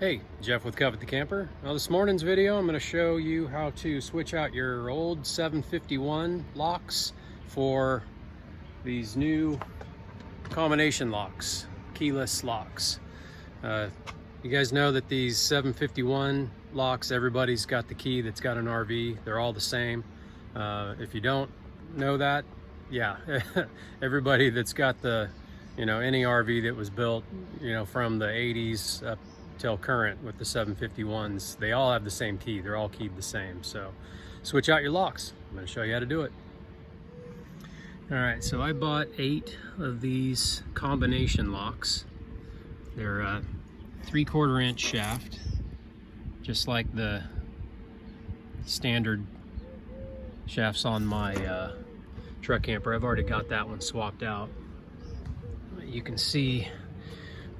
Hey, Jeff with Covet the Camper. Now this morning's video I'm going to show you how to switch out your old 751 locks for these new combination locks, keyless locks. You guys know that these 751 locks, everybody's got the key that's got an RV. They're all the same. If you don't know that, yeah, everybody that's got the, any RV that was built, from the 80s up till current with the 751s, they all have the same key. They're all keyed the same. So switch out your locks. I'm going to show you how to do it. All right, so I bought 8 of these combination locks. They're a 3/4 inch shaft, just like the standard shafts on my truck camper. I've already got that one swapped out. You can see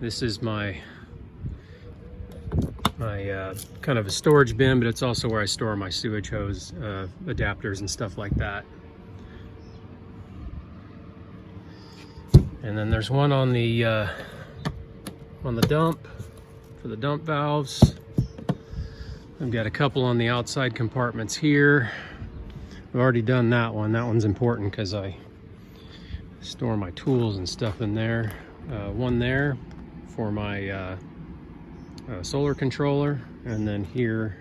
this is my kind of a storage bin, but it's also where I store my sewage hose adapters and stuff like that. And then there's one on the dump for the dump valves. I've got a couple on the outside compartments here. I've already done that one. That one's important because I store my tools and stuff in there. One there for my solar controller, and then here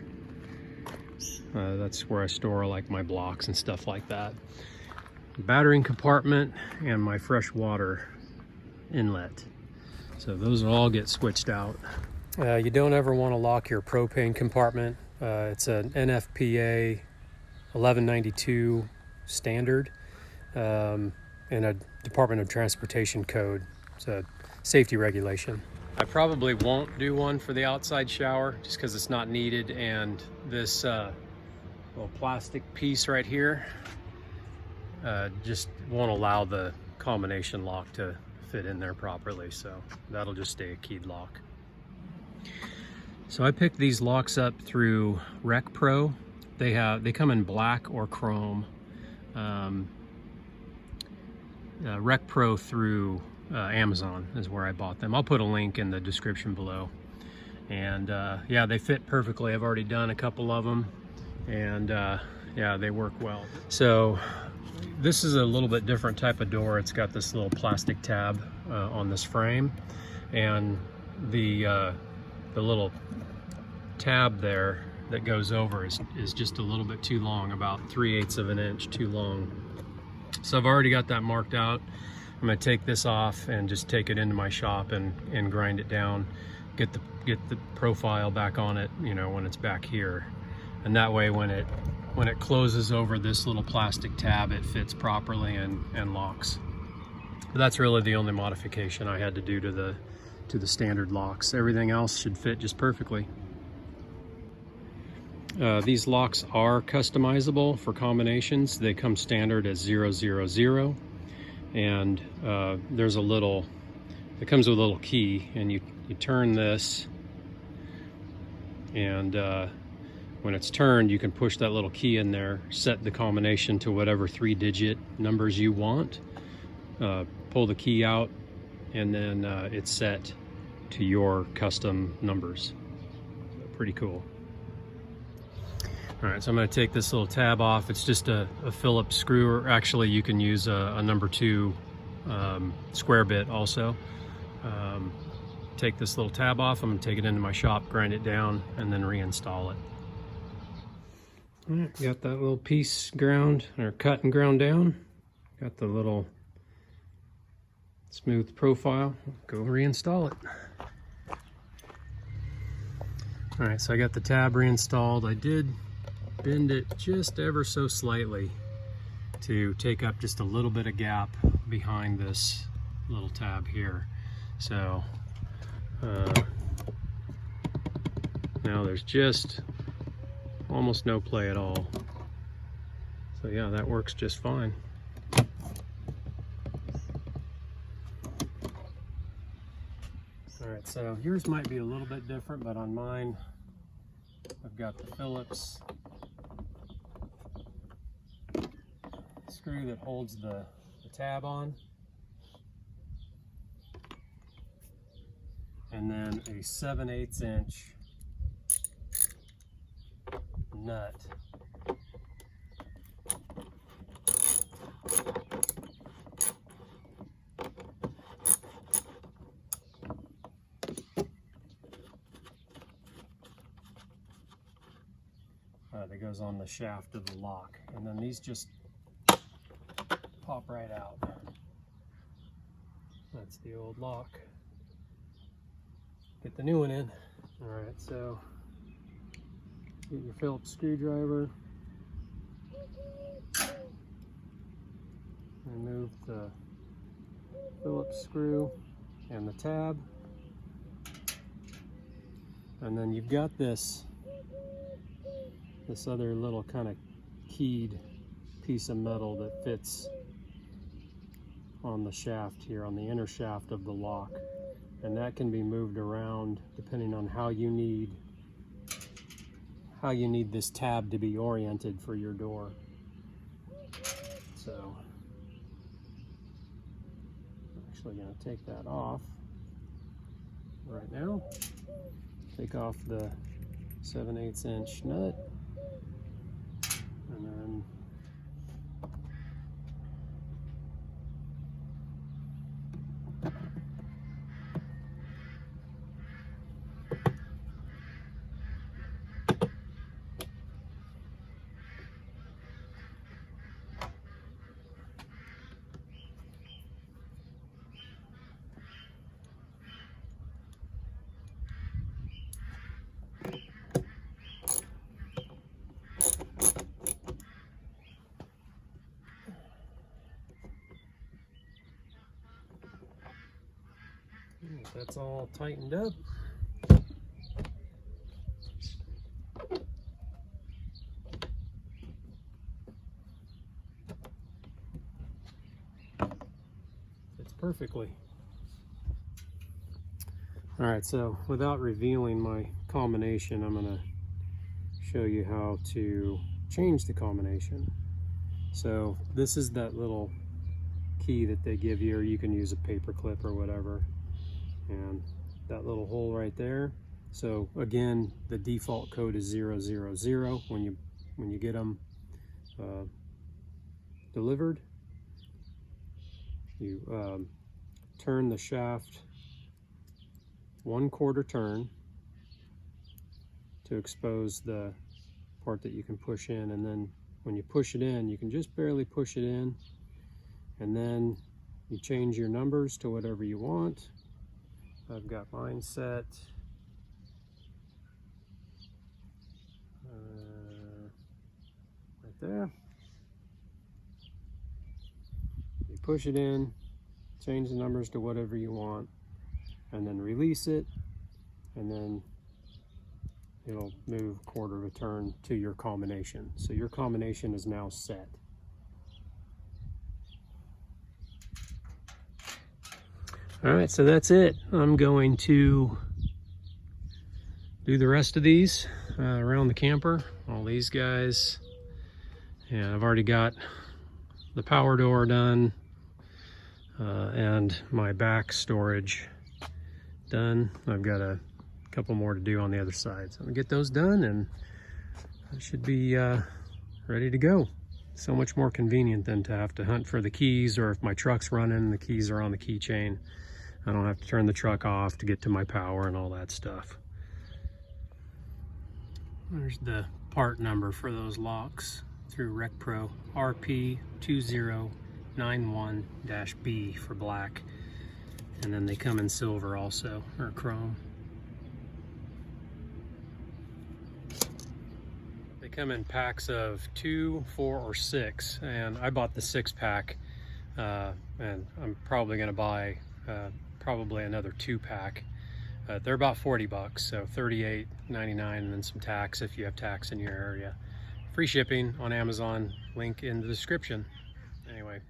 that's where I store like my blocks and stuff like that. Battering compartment and my fresh water inlet. So those will all get switched out. You don't ever want to lock your propane compartment. It's an NFPA 1192 standard and a Department of Transportation code. It's a safety regulation. I probably won't do one for the outside shower just because it's not needed, and this little plastic piece right here just won't allow the combination lock to fit in there properly, so that'll just stay a keyed lock. So I picked these locks up through RecPro. They come in black or chrome. RecPro through Amazon is where I bought them. I'll put a link in the description below. And yeah, they fit perfectly. I've already done a couple of them, and yeah, they work well. So this is a little bit different type of door. It's got this little plastic tab on this frame, and the little tab there that goes over is just a little bit too long, about 3/8 of an inch too long. So I've already got that marked out. I'm going to take this off and just take it into my shop and grind it down, get the profile back on it, when it's back here. And that way when it closes over this little plastic tab, it fits properly and locks. But that's really the only modification I had to do to the standard locks. Everything else should fit just perfectly. These locks are customizable for combinations. They come standard as 000, and there's it comes with a little key, and you turn this, and when it's turned, you can push that little key in there, set the combination to whatever 3-digit numbers you want, pull the key out, and then it's set to your custom numbers. Pretty cool. All right, so I'm going to take this little tab off. It's just a Phillips screw, or actually you can use a number 2 square bit also. Take this little tab off. I'm going to take it into my shop, grind it down, and then reinstall it. All right, got that little piece ground, or cut and ground down. Got the little smooth profile. Go reinstall it. All right, so I got the tab reinstalled. I did bend it just ever so slightly to take up just a little bit of gap behind this little tab here. So now there's just almost no play at all. So yeah, that works just fine. All right, so yours might be a little bit different, but on mine, I've got the Phillips screw that holds the tab on, and then a 7/8 inch nut. That goes on the shaft of the lock, and then these just pop right out. That's the old lock. Get the new one in. All right, so get your Phillips screwdriver. Remove the Phillips screw and the tab, and then you've got this other little kind of keyed piece of metal that fits on the shaft here, on the inner shaft of the lock, and that can be moved around depending on how you need this tab to be oriented for your door. So I'm actually going to take that off right now. Take off the 7/8 inch nut, and then that's all tightened up. Fits perfectly. All right, so without revealing my combination, I'm going to show you how to change the combination. So this is that little key that they give you, or you can use a paper clip or whatever. And that little hole right there. So again, the default code is 000 when you get them delivered. You turn the shaft 1/4 turn to expose the part that you can push in, and then when you push it in, you can just barely push it in, and then you change your numbers to whatever you want. I've got mine set right there. You push it in, change the numbers to whatever you want, and then release it, and then it'll move 1/4 of a turn to your combination. So your combination is now set. All right, so that's it. I'm going to do the rest of these around the camper, all these guys. And I've already got the power door done and my back storage done. I've got a couple more to do on the other side. So I'm gonna get those done, and I should be ready to go. So much more convenient than to have to hunt for the keys, or if my truck's running, the keys are on the keychain. I don't have to turn the truck off to get to my power and all that stuff. There's the part number for those locks through RecPro, RP2091-B for black. And then they come in silver also, or chrome. They come in packs of 2, 4, or 6, and I bought the 6-pack, and I'm probably gonna buy probably another 2-pack. They're about 40 bucks, so $38.99, and then some tax if you have tax in your area. Free shipping on Amazon, link in the description. Anyway,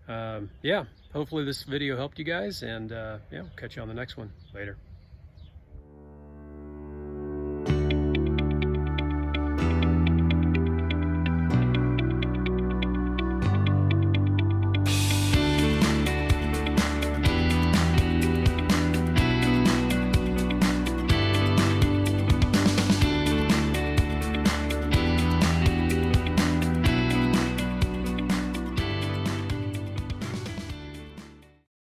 yeah, hopefully this video helped you guys, and yeah, catch you on the next one. Later.